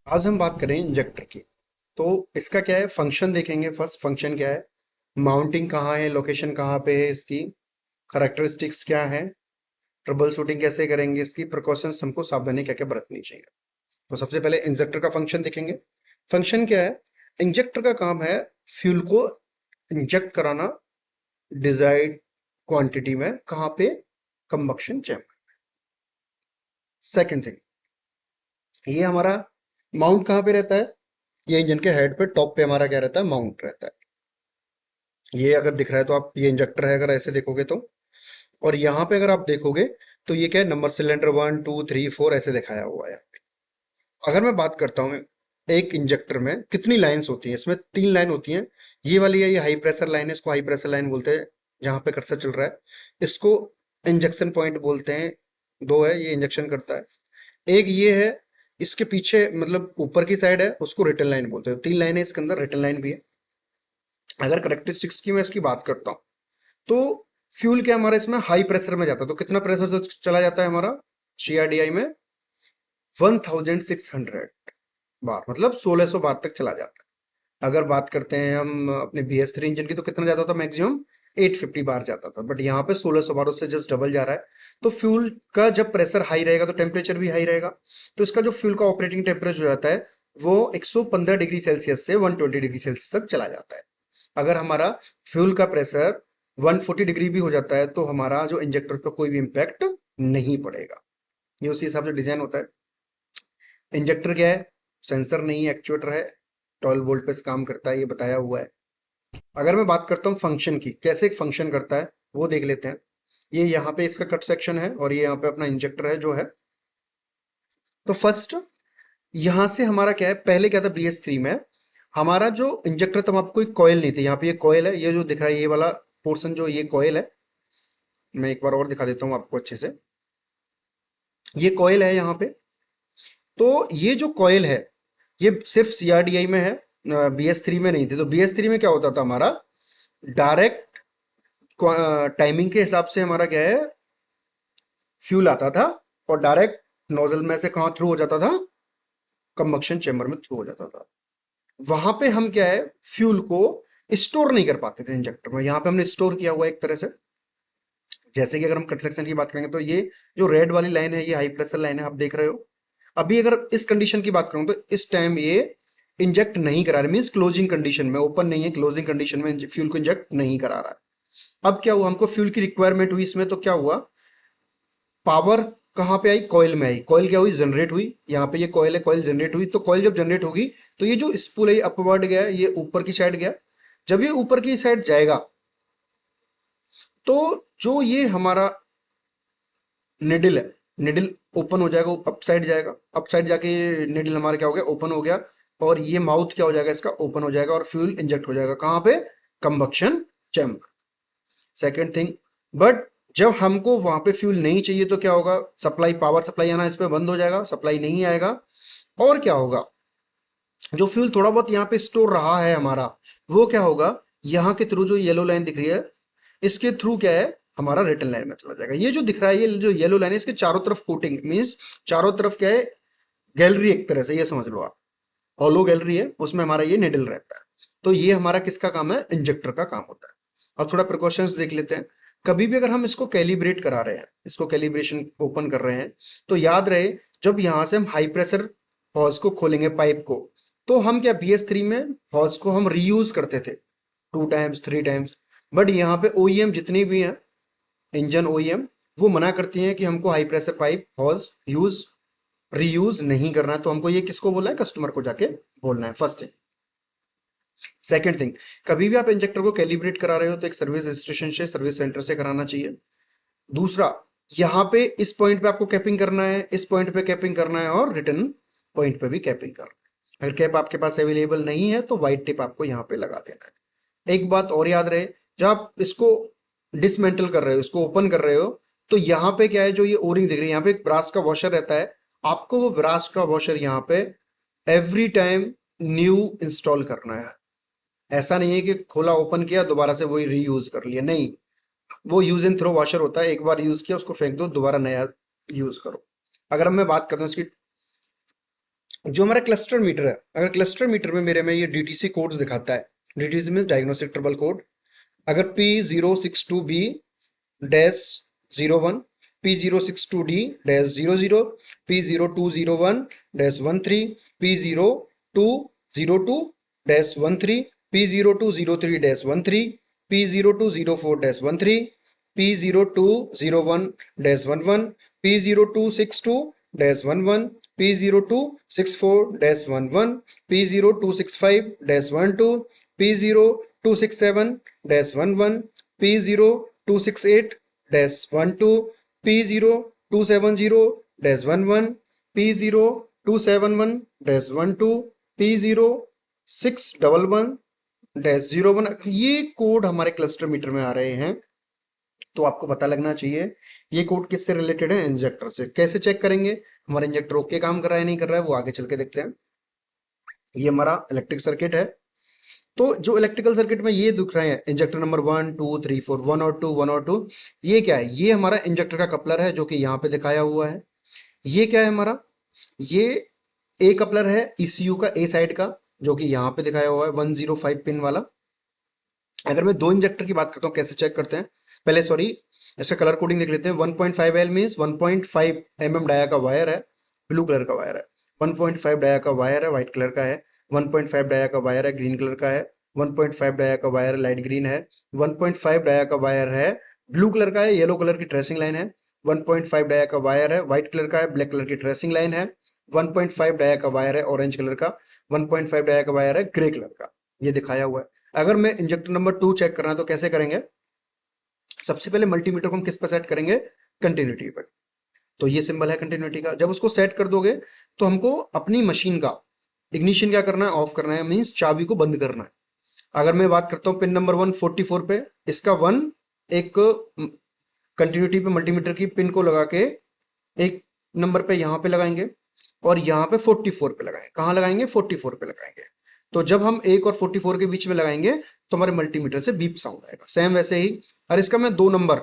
आज हम बात करें इंजेक्टर की। तो इसका क्या है, फंक्शन देखेंगे। फर्स्ट फंक्शन क्या है, माउंटिंग कहाँ है, लोकेशन कहाँ पे है, इसकी करेक्टरिस्टिक्स क्या है, ट्रबल शूटिंग कैसे करेंगे, इसकी प्रिकॉशंस हमको सावधानी क्या क्या बरतनी चाहिए। तो सबसे पहले इंजेक्टर का फंक्शन देखेंगे। फंक्शन क्या है, इंजेक्टर का काम है फ्यूल को इंजेक्ट कराना डिजायर्ड क्वांटिटी में। कहाँ पे, कंबक्शन चैम्बर। सेकंड थिंग, ये हमारा माउंट कहाँ पे रहता है, ये इंजन के हेड पे टॉप पे हमारा क्या रहता है, माउंट रहता है। ये अगर दिख रहा है तो आप, ये इंजेक्टर है अगर ऐसे देखोगे तो। और यहाँ पे अगर आप देखोगे तो ये क्या है, नंबर सिलेंडर 1 2 3 4 ऐसे दिखाया हुआ है। अगर मैं बात करता हूँ, एक इंजेक्टर में कितनी लाइंस होती हैं, इसमें 3 लाइन होती हैं। ये वाली है, ये हाई प्रेशर लाइन है, इसको हाई प्रेशर लाइन बोलते हैं। जहाँ पे कर्सर चल रहा है इसको इंजेक्शन पॉइंट बोलते हैं। दो है, ये इंजेक्शन करता है। एक ये है, इसके पीछे मतलब ऊपर की साइड है, उसको रिटर्न लाइन बोलते हैं। 3 लाइन है इसके अंदर, रिटर्न लाइन भी है। अगर करेक्टरिस्टिक्स की मैं इसकी बात करता हूँ तो फ्यूल क्या हमारा इसमें हाई प्रेशर में जाता है। तो कितना प्रेशर से चला जाता है हमारा CRDI में, 1600 बार, मतलब 1600 बार तक चला जाता है। अगर बात करते हैं हम अपने BS3 इंजन की, तो कितना जाता था मैक्सिमम, 850 बार जाता था। बट यहाँ पे 1600 बार, उससे जस्ट डबल जा रहा है। तो फ्यूल का जब प्रेशर हाई रहेगा तो टेम्परेचर भी हाई रहेगा। तो इसका जो फ्यूल का ऑपरेटिंग टेम्परेचर हो जाता है वो 115 डिग्री सेल्सियस से 120 डिग्री सेल्सियस तक चला जाता है। अगर हमारा फ्यूल का प्रेशर 140 डिग्री भी हो जाता है तो हमारा जो इंजेक्टर पर कोई भी इम्पैक्ट नहीं पड़ेगा। ये उसी हिसाब से डिजाइन होता है। इंजेक्टर क्या है, सेंसर नहीं है, एक्चुएटर है। 12 वोल्ट पे काम करता है, ये बताया हुआ है। अगर मैं बात करता हूँ फंक्शन की, कैसे एक फंक्शन करता है वो देख लेते हैं। ये यहाँ पे इसका कट सेक्शन है और ये यहाँ पे अपना इंजेक्टर है जो है। तो फर्स्ट यहाँ से हमारा क्या है, पहले क्या था BS3 में हमारा जो इंजेक्टर था, आपको एक कॉयल नहीं थी। यहाँ पे ये कॉयल है, ये जो दिख रहा है ये वाला पोर्शन, जो ये कॉयल है। मैं एक बार और दिखा देता हूँ आपको अच्छे से। ये कॉयल है यहाँ पे। तो ये जो कॉयल है ये सिर्फ CRDI में है, BS3 में नहीं थी। तो BS3 में क्या होता था हमारा, डायरेक्ट टाइमिंग के हिसाब से हमारा क्या है, फ्यूल आता था और डायरेक्ट नोजल में से कहाँ थ्रू हो जाता था, कंबक्शन चेम्बर में थ्रू हो जाता था। वहां पे हम क्या है, फ्यूल को स्टोर नहीं कर पाते थे इंजेक्टर में। यहाँ पे हमने स्टोर किया हुआ है एक तरह से। जैसे कि अगर हम कट सेक्शन की बात करेंगे तो ये जो रेड वाली लाइन है ये हाई प्रेशर लाइन है, आप देख रहे हो। अभी अगर इस कंडीशन की बात करूं तो इस टाइम ये इंजेक्ट नहीं करा रहा, मीन्स क्लोजिंग कंडीशन में, ओपन नहीं है, क्लोजिंग कंडीशन में फ्यूल को इंजेक्ट नहीं करा रहा है। अब क्या हुआ, हमको फ्यूल की रिक्वायरमेंट हुई इसमें, तो क्या हुआ, पावर कहाँ पे आई, कॉइल में आई। कॉइल क्या हुई, जनरेट हुई। यहाँ पे ये कॉइल है, कॉइल जनरेट हुई। तो कॉइल जब जनरेट होगी तो ये जो स्पूल है ये अपवर्ड गया, ये ऊपर की साइड गया। जब ये ऊपर की साइड जाएगा तो जो ये हमारा निडल है, निडल ओपन हो जाएगा, अप साइड जाएगा। अप साइड जाके निडल हमारा क्या हो गया, ओपन हो गया। और ये माउथ क्या हो जाएगा इसका, ओपन हो जाएगा और फ्यूल इंजेक्ट हो जाएगा। कहाँ पे, combustion chamber. Second thing, but जब हमको वहां पे फ्यूल नहीं चाहिए तो क्या होगा, सप्लाई, पावर सप्लाई आना इस पे बंद हो जाएगा, सप्लाई नहीं आएगा। और क्या होगा, जो फ्यूल थोड़ा बहुत यहाँ पे स्टोर रहा है हमारा, वो क्या होगा, यहाँ के थ्रू जो येलो लाइन दिख रही है इसके थ्रू क्या है, हमारा रिटर्न लाइन में चला जाएगा। ये जो दिख रहा है, ये जो येलो लाइन है, इसके चारों तरफ कोटिंग, मीन्स चारों तरफ क्या है, गैलरी एक तरह से ये समझ लो आप। हॉलो गैलरी है, उसमें हमारा ये निडल रहता है। तो ये हमारा किसका काम है, इंजेक्टर का काम होता है। अब थोड़ा प्रिकॉशंस देख लेते हैं। कभी भी अगर हम इसको कैलिब्रेट करा रहे हैं, इसको कैलिब्रेशन ओपन कर रहे हैं, तो याद रहे, जब यहां से हम हाई प्रेशर हॉज को खोलेंगे, पाइप को, तो हम क्या, BS3 में हॉज को हम रीयूज करते थे 2 टाइम्स 3 टाइम्स। बट यहाँ पे OEM जितनी भी हैं, इंजन OEM, वो मना करती हैं कि हमको high pressure pipe hose use reuse नहीं करना है। तो हमको ये किसको बोलना है, कस्टमर को जाके बोलना है, फर्स्ट थिंग। सेकंड थिंग, कभी भी आप इंजेक्टर को कैलिब्रेट करा रहे हो तो एक सर्विस स्टेशन से, सर्विस सेंटर से कराना चाहिए। दूसरा, यहाँ पे इस पॉइंट पे आपको कैपिंग करना है, इस पॉइंट पे कैपिंग करना है, और रिटर्न पॉइंट पे भी कैपिंग करना है। अगर कैप आपके पास अवेलेबल नहीं है तो व्हाइट टिप आपको यहाँ पे लगा देना है। एक बात और याद रहे, जब आप इसको डिसमेंटल कर रहे हो, इसको ओपन कर रहे हो, तो यहाँ पे क्या है, जो ये ओरिंग दिख रही है, यहाँ पे एक ब्रास का वॉशर रहता है। आपको वो ब्रास का वॉशर यहाँ पे एवरी टाइम न्यू इंस्टॉल करना है। ऐसा नहीं है कि खोला, ओपन किया, दोबारा से वही रीयूज कर लिया, नहीं। वो यूज एंड थ्रो वॉशर होता है, एक बार यूज किया उसको फेंक दो, दोबारा नया यूज करो। अगर मैं बात करूँ इसकी जो हमारा क्लस्टर मीटर है, अगर क्लस्टर मीटर में मेरे में ये डीटीसी कोड्स दिखाता है, DTC mean diagnostic trouble code, अगर P062B dash 01, P062D dash 00, P0201 dash 13, P0202 dash 13, P0203 dash 13, P0204 dash 13, P0201 dash 11, P0262 dash 11, P0264 dash 11, P0265 dash 12, P0267 dash 11, P0268 dash 12, P0270 dash 11, P0271 dash 12, P0611 dash 01। ये code हमारे cluster metre में आ रहे हैं, तो आपको पता लगना चाहिए ये कोड किससे रिलेटेड है, इंजेक्टर से। कैसे चेक करेंगे हमारा इंजेक्टर ओके काम कर रहा है नहीं कर रहा है, वो आगे चल के देखते हैं। ये हमारा इलेक्ट्रिक सर्किट है, तो जो इलेक्ट्रिकल सर्किट में ये दिख रहे हैं इंजेक्टर नंबर 1 2 3 4, 1 और 2, ये क्या है, ये हमारा इंजेक्टर का कपलर है जो कि यहाँ पे दिखाया हुआ है। ये क्या है हमारा, ये ए कपलर है ईसीयू का ए साइड का, जो कि यहाँ पे दिखाया हुआ है 105 पिन वाला। अगर मैं दो इंजेक्टर की बात करता हूँ कैसे चेक करते हैं, पहले सॉरी इसका कलर कोडिंग देख लेते हैं। 1.5L मीन्स 1.5 mm डाया का वायर है, ब्लू कलर का वायर है। 1.5 डाया का वायर है, व्हाइट कलर का है। 1.5 डाया का वायर है, ग्रीन कलर का है। 1.5 डाया का वायर लाइट ग्रीन है। 1.5 डाया का वायर है, ब्लू कलर का है, येलो कलर की ट्रेसिंग लाइन है। 1.5 डाया का वायर है, व्हाइट कलर का है, ब्लैक कलर की ट्रेसिंग लाइन है। 1.5 डाया का वायर है, ऑरेंज कलर का। 1.5 डाया का वायर है, ग्रे कलर का। ये दिखाया हुआ है। अगर मैं इंजेक्टर नंबर 2 चेक करना है तो कैसे करेंगे, सबसे पहले मल्टीमीटर को हम किस पर सेट करेंगे, कंटिन्यूटी पर। तो ये सिंबल है कंटिन्यूटी का। जब उसको सेट कर दोगे तो हमको अपनी मशीन का इग्निशन क्या करना है, ऑफ करना है, मीन्स चाबी को बंद करना है। अगर मैं बात करता हूँ पिन नंबर 144 पे, इसका 1 एक कंटिन्यूटी पे मल्टीमीटर की पिन को लगा के एक नंबर पे यहाँ पे लगाएंगे और यहाँ पे 44 पे लगाएंगे। कहाँ लगाएंगे, 44 पे लगाएंगे। तो जब हम 1 और 44 के बीच में लगाएंगे तो हमारे मल्टीमीटर से बीप साउंड आएगा। सेम वैसे ही और इसका मैं 2 नंबर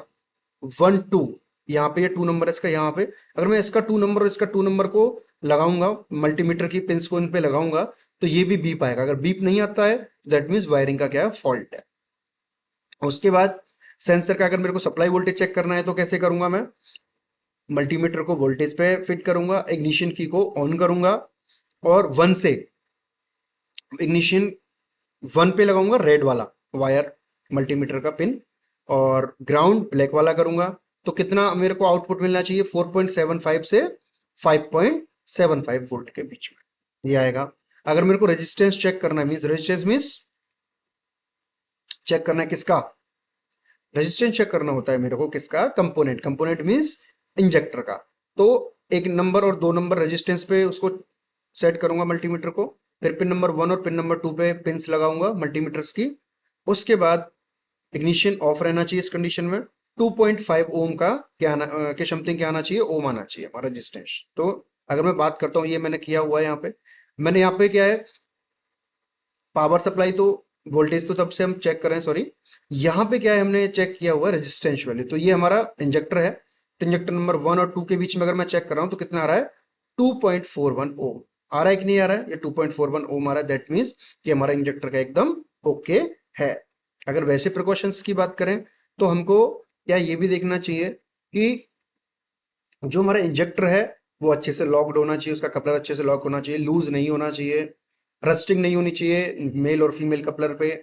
1 2, यहाँ पे ये 2 नंबर है इसका, यहाँ पे अगर मैं इसका 2 नंबर और इसका 2 नंबर को लगाऊंगा, मल्टीमीटर की पिंस को इन पे लगाऊंगा, तो ये भी बीप आएगा। अगर बीप नहीं आता है दैट मीन्स वायरिंग का क्या है, फॉल्ट है। उसके बाद सेंसर का अगर मेरे को सप्लाई वोल्टेज चेक करना है तो कैसे करूंगा, मैं मल्टीमीटर को वोल्टेज पे फिट करूंगा, इग्निशन की को ऑन करूंगा और 1 से इग्निशन 1 पे लगाऊंगा रेड वाला वायर मल्टीमीटर का पिन, और ग्राउंड ब्लैक वाला करूंगा। तो कितना मेरे को आउटपुट मिलना चाहिए, 4.75 से 5.75 वोल्ट के बीच में ये आएगा। अगर मेरे को रेजिस्टेंस चेक करना है, मीन्स रेजिस्टेंस मीन्स चेक करना है किसका, रेजिस्टेंस चेक करना होता है मेरे को किसका, कंपोनेंट। कंपोनेंट मीन्स इंजेक्टर का। तो एक नंबर और 2 नंबर रेजिस्टेंस पे उसको सेट करूंगा मल्टीमीटर को, फिर पिन नंबर 1 और पिन नंबर 2 पे पिंस लगाऊंगा मल्टीमीटर्स की। उसके बाद इग्निशन ऑफ रहना चाहिए इस कंडीशन में। 2.5 ओम का क्या आना के समथिंग क्या आना चाहिए, ओम आना चाहिए हमारा रेजिस्टेंस। तो अगर मैं बात करता हूँ, ये मैंने किया हुआ है यहाँ पे, मैंने यहाँ पे क्या है, पावर सप्लाई तो वोल्टेज तो तब से हम चेक करें, सॉरी यहाँ पे क्या है, हमने चेक किया हुआ है रेजिस्टेंस वैल्यू। तो ये हमारा इंजेक्टर है, तो इंजेक्टर नंबर 1 और 2 के बीच में अगर मैं चेक कर रहा हूँ तो कितना आ रहा है, 2.41 ओम आ रहा है कि नहीं आ रहा है, ये 2.41 ओम आ रहा है। दैट मीन्स कि हमारा इंजेक्टर का एकदम ओके है। अगर वैसे प्रिकॉशंस की बात करें तो हमको क्या ये भी देखना चाहिए कि जो हमारा इंजेक्टर है वो अच्छे से लॉक्ड होना चाहिए, उसका कपलर अच्छे से लॉक होना चाहिए, लूज नहीं होना चाहिए, रस्टिंग नहीं होनी चाहिए मेल और फीमेल कपलर पे।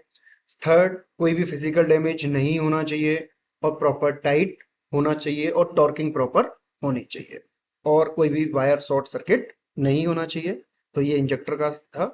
थर्ड, कोई भी फिजिकल डैमेज नहीं होना चाहिए और प्रॉपर टाइट होना चाहिए और टॉर्किंग प्रॉपर होनी चाहिए, और कोई भी वायर शॉर्ट सर्किट नहीं होना चाहिए। तो ये इंजेक्टर का था।